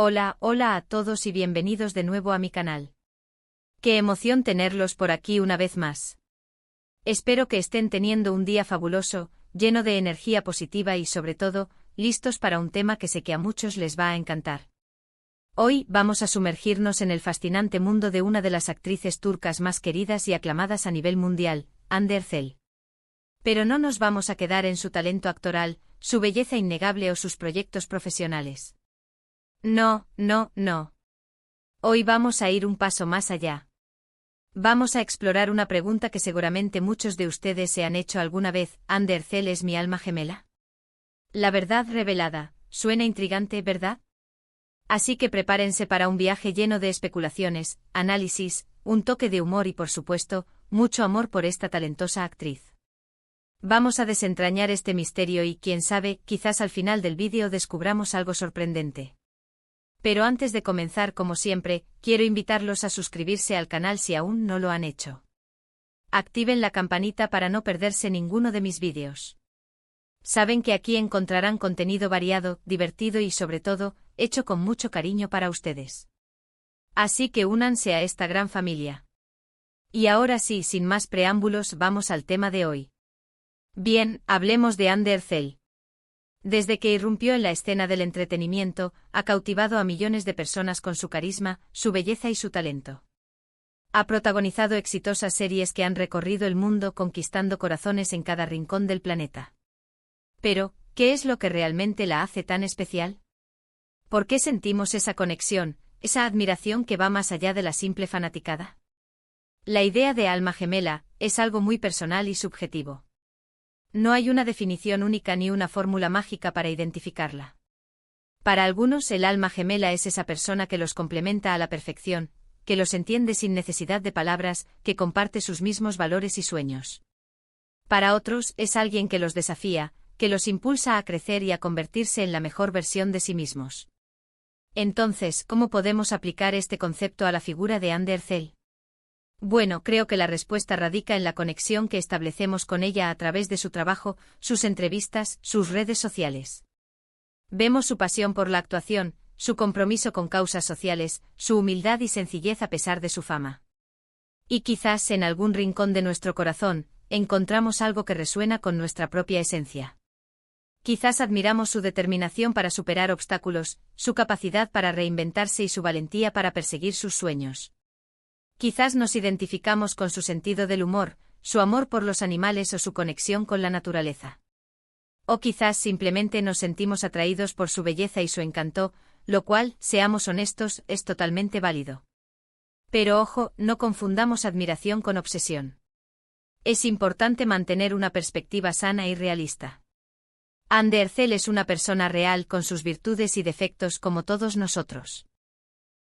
Hola, hola a todos y bienvenidos de nuevo a mi canal. Qué emoción tenerlos por aquí una vez más. Espero que estén teniendo un día fabuloso, lleno de energía positiva y sobre todo, listos para un tema que sé que a muchos les va a encantar. Hoy vamos a sumergirnos en el fascinante mundo de una de las actrices turcas más queridas y aclamadas a nivel mundial, Hande Erçel. Pero no nos vamos a quedar en su talento actoral, su belleza innegable o sus proyectos profesionales. No, no, no. Hoy vamos a ir un paso más allá. Vamos a explorar una pregunta que seguramente muchos de ustedes se han hecho alguna vez: ¿Hande Erçel es mi alma gemela? La verdad revelada, suena intrigante, ¿verdad? Así que prepárense para un viaje lleno de especulaciones, análisis, un toque de humor y por supuesto, mucho amor por esta talentosa actriz. Vamos a desentrañar este misterio y, quién sabe, quizás al final del vídeo descubramos algo sorprendente. Pero antes de comenzar, como siempre, quiero invitarlos a suscribirse al canal si aún no lo han hecho. Activen la campanita para no perderse ninguno de mis vídeos. Saben que aquí encontrarán contenido variado, divertido y sobre todo, hecho con mucho cariño para ustedes. Así que únanse a esta gran familia. Y ahora sí, sin más preámbulos, vamos al tema de hoy. Bien, hablemos de Hande Erçel. Desde que irrumpió en la escena del entretenimiento, ha cautivado a millones de personas con su carisma, su belleza y su talento. Ha protagonizado exitosas series que han recorrido el mundo conquistando corazones en cada rincón del planeta. Pero, ¿qué es lo que realmente la hace tan especial? ¿Por qué sentimos esa conexión, esa admiración que va más allá de la simple fanaticada? La idea de alma gemela es algo muy personal y subjetivo. No hay una definición única ni una fórmula mágica para identificarla. Para algunos, el alma gemela es esa persona que los complementa a la perfección, que los entiende sin necesidad de palabras, que comparte sus mismos valores y sueños. Para otros, es alguien que los desafía, que los impulsa a crecer y a convertirse en la mejor versión de sí mismos. Entonces, ¿cómo podemos aplicar este concepto a la figura de Hande Erçel? Bueno, creo que la respuesta radica en la conexión que establecemos con ella a través de su trabajo, sus entrevistas, sus redes sociales. Vemos su pasión por la actuación, su compromiso con causas sociales, su humildad y sencillez a pesar de su fama. Y quizás en algún rincón de nuestro corazón, encontramos algo que resuena con nuestra propia esencia. Quizás admiramos su determinación para superar obstáculos, su capacidad para reinventarse y su valentía para perseguir sus sueños. Quizás nos identificamos con su sentido del humor, su amor por los animales o su conexión con la naturaleza. O quizás simplemente nos sentimos atraídos por su belleza y su encanto, lo cual, seamos honestos, es totalmente válido. Pero ojo, no confundamos admiración con obsesión. Es importante mantener una perspectiva sana y realista. Hande Erçel es una persona real con sus virtudes y defectos como todos nosotros.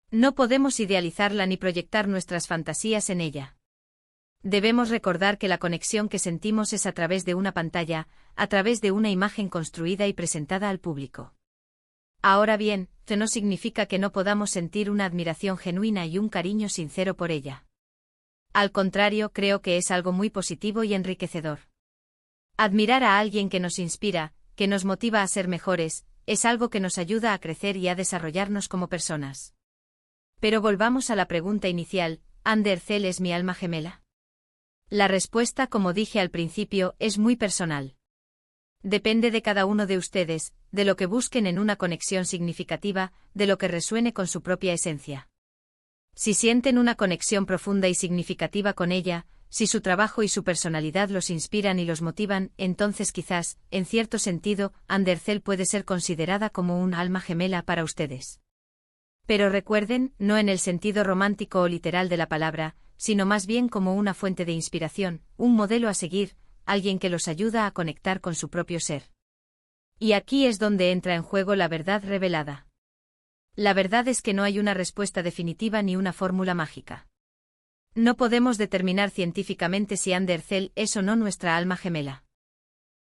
No podemos idealizarla ni proyectar nuestras fantasías en ella. Debemos recordar que la conexión que sentimos es a través de una pantalla, a través de una imagen construida y presentada al público. Ahora bien, esto no significa que no podamos sentir una admiración genuina y un cariño sincero por ella. Al contrario, creo que es algo muy positivo y enriquecedor. Admirar a alguien que nos inspira, que nos motiva a ser mejores, es algo que nos ayuda a crecer y a desarrollarnos como personas. Pero volvamos a la pregunta inicial: ¿Hande Erçel es mi alma gemela? La respuesta, como dije al principio, es muy personal. Depende de cada uno de ustedes, de lo que busquen en una conexión significativa, de lo que resuene con su propia esencia. Si sienten una conexión profunda y significativa con ella, si su trabajo y su personalidad los inspiran y los motivan, entonces quizás, en cierto sentido, Hande Erçel puede ser considerada como un alma gemela para ustedes. Pero recuerden, no en el sentido romántico o literal de la palabra, sino más bien como una fuente de inspiración, un modelo a seguir, alguien que los ayuda a conectar con su propio ser. Y aquí es donde entra en juego la verdad revelada. La verdad es que no hay una respuesta definitiva ni una fórmula mágica. No podemos determinar científicamente si Hande Erçel es o no nuestra alma gemela.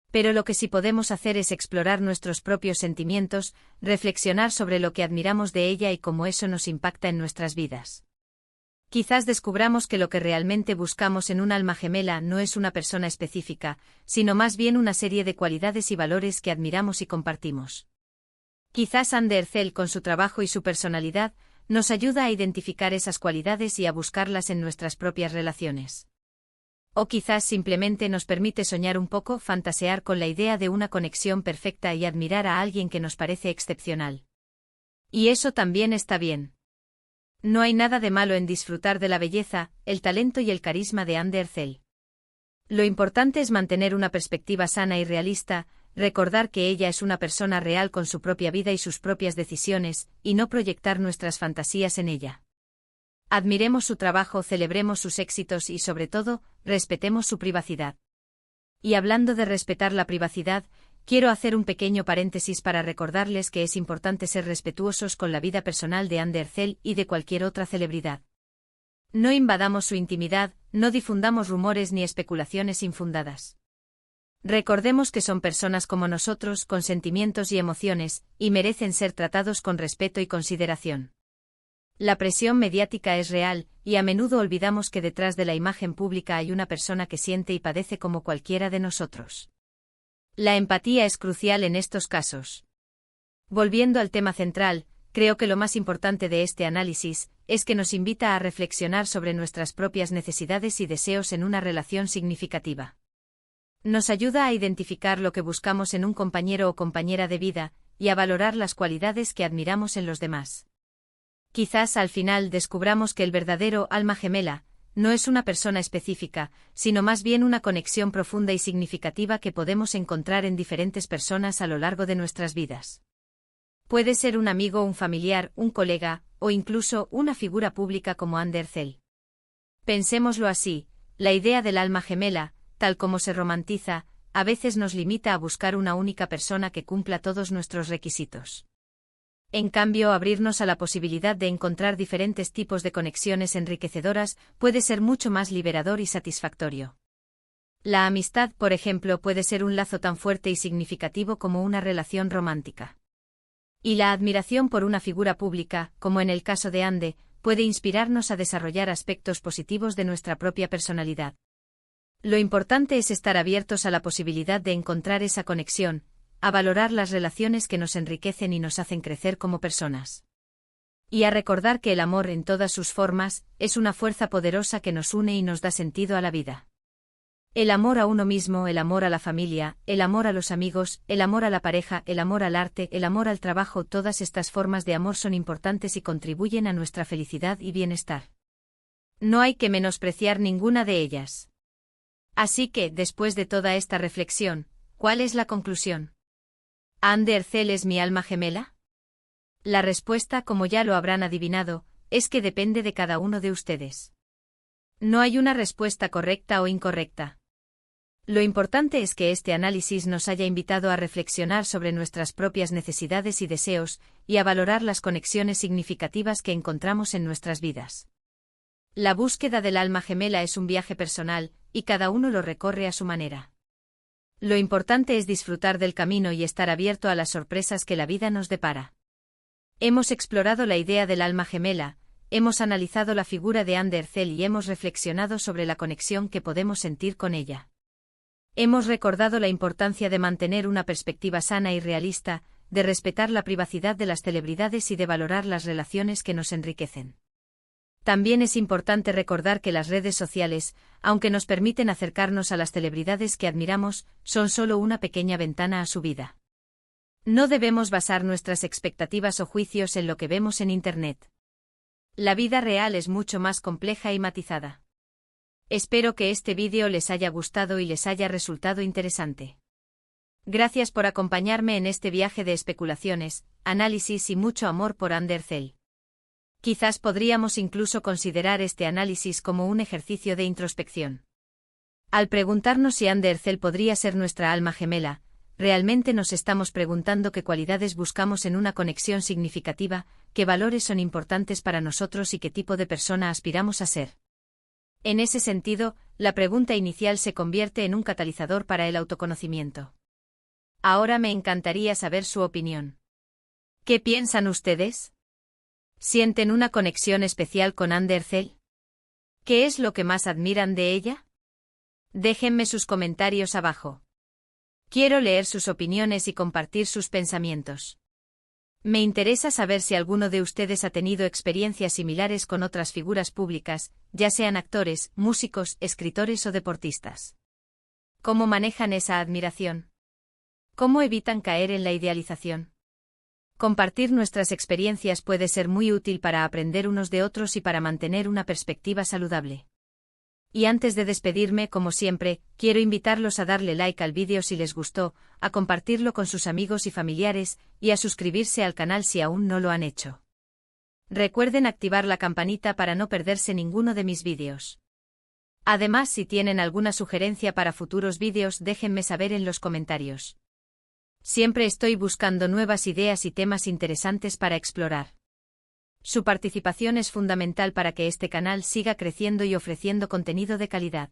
Pero lo que sí podemos hacer es explorar nuestros propios sentimientos, reflexionar sobre lo que admiramos de ella y cómo eso nos impacta en nuestras vidas. Quizás descubramos que lo que realmente buscamos en un alma gemela no es una persona específica, sino más bien una serie de cualidades y valores que admiramos y compartimos. Quizás Andercel, con su trabajo y su personalidad, nos ayuda a identificar esas cualidades y a buscarlas en nuestras propias relaciones. O quizás simplemente nos permite soñar un poco, fantasear con la idea de una conexión perfecta y admirar a alguien que nos parece excepcional. Y eso también está bien. No hay nada de malo en disfrutar de la belleza, el talento y el carisma de Andercel. Lo importante es mantener una perspectiva sana y realista, recordar que ella es una persona real con su propia vida y sus propias decisiones, y no proyectar nuestras fantasías en ella. Admiremos su trabajo, celebremos sus éxitos y, sobre todo, respetemos su privacidad. Y hablando de respetar la privacidad, quiero hacer un pequeño paréntesis para recordarles que es importante ser respetuosos con la vida personal de Andercel y de cualquier otra celebridad. No invadamos su intimidad, no difundamos rumores ni especulaciones infundadas. Recordemos que son personas como nosotros, con sentimientos y emociones, y merecen ser tratados con respeto y consideración. La presión mediática es real, y a menudo olvidamos que detrás de la imagen pública hay una persona que siente y padece como cualquiera de nosotros. La empatía es crucial en estos casos. Volviendo al tema central, creo que lo más importante de este análisis es que nos invita a reflexionar sobre nuestras propias necesidades y deseos en una relación significativa. Nos ayuda a identificar lo que buscamos en un compañero o compañera de vida, y a valorar las cualidades que admiramos en los demás. Quizás al final descubramos que el verdadero alma gemela no es una persona específica, sino más bien una conexión profunda y significativa que podemos encontrar en diferentes personas a lo largo de nuestras vidas. Puede ser un amigo, un familiar, un colega, o incluso una figura pública como Andercel. Pensémoslo así, la idea del alma gemela, tal como se romantiza, a veces nos limita a buscar una única persona que cumpla todos nuestros requisitos. En cambio, abrirnos a la posibilidad de encontrar diferentes tipos de conexiones enriquecedoras puede ser mucho más liberador y satisfactorio. La amistad, por ejemplo, puede ser un lazo tan fuerte y significativo como una relación romántica. Y la admiración por una figura pública, como en el caso de Ande, puede inspirarnos a desarrollar aspectos positivos de nuestra propia personalidad. Lo importante es estar abiertos a la posibilidad de encontrar esa conexión, a valorar las relaciones que nos enriquecen y nos hacen crecer como personas. Y a recordar que el amor en todas sus formas es una fuerza poderosa que nos une y nos da sentido a la vida. El amor a uno mismo, el amor a la familia, el amor a los amigos, el amor a la pareja, el amor al arte, el amor al trabajo, todas estas formas de amor son importantes y contribuyen a nuestra felicidad y bienestar. No hay que menospreciar ninguna de ellas. Así que, después de toda esta reflexión, ¿cuál es la conclusión? ¿Andercel es mi alma gemela? La respuesta, como ya lo habrán adivinado, es que depende de cada uno de ustedes. No hay una respuesta correcta o incorrecta. Lo importante es que este análisis nos haya invitado a reflexionar sobre nuestras propias necesidades y deseos, y a valorar las conexiones significativas que encontramos en nuestras vidas. La búsqueda del alma gemela es un viaje personal, y cada uno lo recorre a su manera. Lo importante es disfrutar del camino y estar abierto a las sorpresas que la vida nos depara. Hemos explorado la idea del alma gemela, hemos analizado la figura de Andercel y hemos reflexionado sobre la conexión que podemos sentir con ella. Hemos recordado la importancia de mantener una perspectiva sana y realista, de respetar la privacidad de las celebridades y de valorar las relaciones que nos enriquecen. También es importante recordar que las redes sociales, aunque nos permiten acercarnos a las celebridades que admiramos, son solo una pequeña ventana a su vida. No debemos basar nuestras expectativas o juicios en lo que vemos en Internet. La vida real es mucho más compleja y matizada. Espero que este vídeo les haya gustado y les haya resultado interesante. Gracias por acompañarme en este viaje de especulaciones, análisis y mucho amor por Andercel. Quizás podríamos incluso considerar este análisis como un ejercicio de introspección. Al preguntarnos si Andercel podría ser nuestra alma gemela, realmente nos estamos preguntando qué cualidades buscamos en una conexión significativa, qué valores son importantes para nosotros y qué tipo de persona aspiramos a ser. En ese sentido, la pregunta inicial se convierte en un catalizador para el autoconocimiento. Ahora me encantaría saber su opinión. ¿Qué piensan ustedes? ¿Sienten una conexión especial con Andercel? ¿Qué es lo que más admiran de ella? Déjenme sus comentarios abajo. Quiero leer sus opiniones y compartir sus pensamientos. Me interesa saber si alguno de ustedes ha tenido experiencias similares con otras figuras públicas, ya sean actores, músicos, escritores o deportistas. ¿Cómo manejan esa admiración? ¿Cómo evitan caer en la idealización? Compartir nuestras experiencias puede ser muy útil para aprender unos de otros y para mantener una perspectiva saludable. Y antes de despedirme, como siempre, quiero invitarlos a darle like al vídeo si les gustó, a compartirlo con sus amigos y familiares, y a suscribirse al canal si aún no lo han hecho. Recuerden activar la campanita para no perderse ninguno de mis vídeos. Además, si tienen alguna sugerencia para futuros vídeos, déjenme saber en los comentarios. Siempre estoy buscando nuevas ideas y temas interesantes para explorar. Su participación es fundamental para que este canal siga creciendo y ofreciendo contenido de calidad.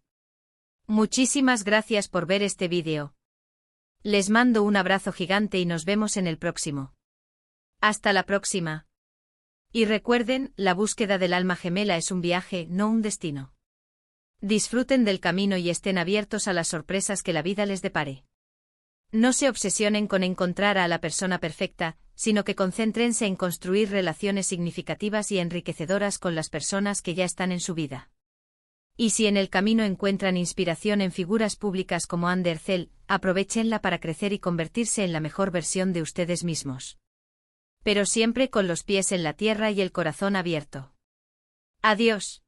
Muchísimas gracias por ver este vídeo. Les mando un abrazo gigante y nos vemos en el próximo. Hasta la próxima. Y recuerden, la búsqueda del alma gemela es un viaje, no un destino. Disfruten del camino y estén abiertos a las sorpresas que la vida les depare. No se obsesionen con encontrar a la persona perfecta, sino que concéntrense en construir relaciones significativas y enriquecedoras con las personas que ya están en su vida. Y si en el camino encuentran inspiración en figuras públicas como Ander Zell, aprovéchenla para crecer y convertirse en la mejor versión de ustedes mismos. Pero siempre con los pies en la tierra y el corazón abierto. Adiós.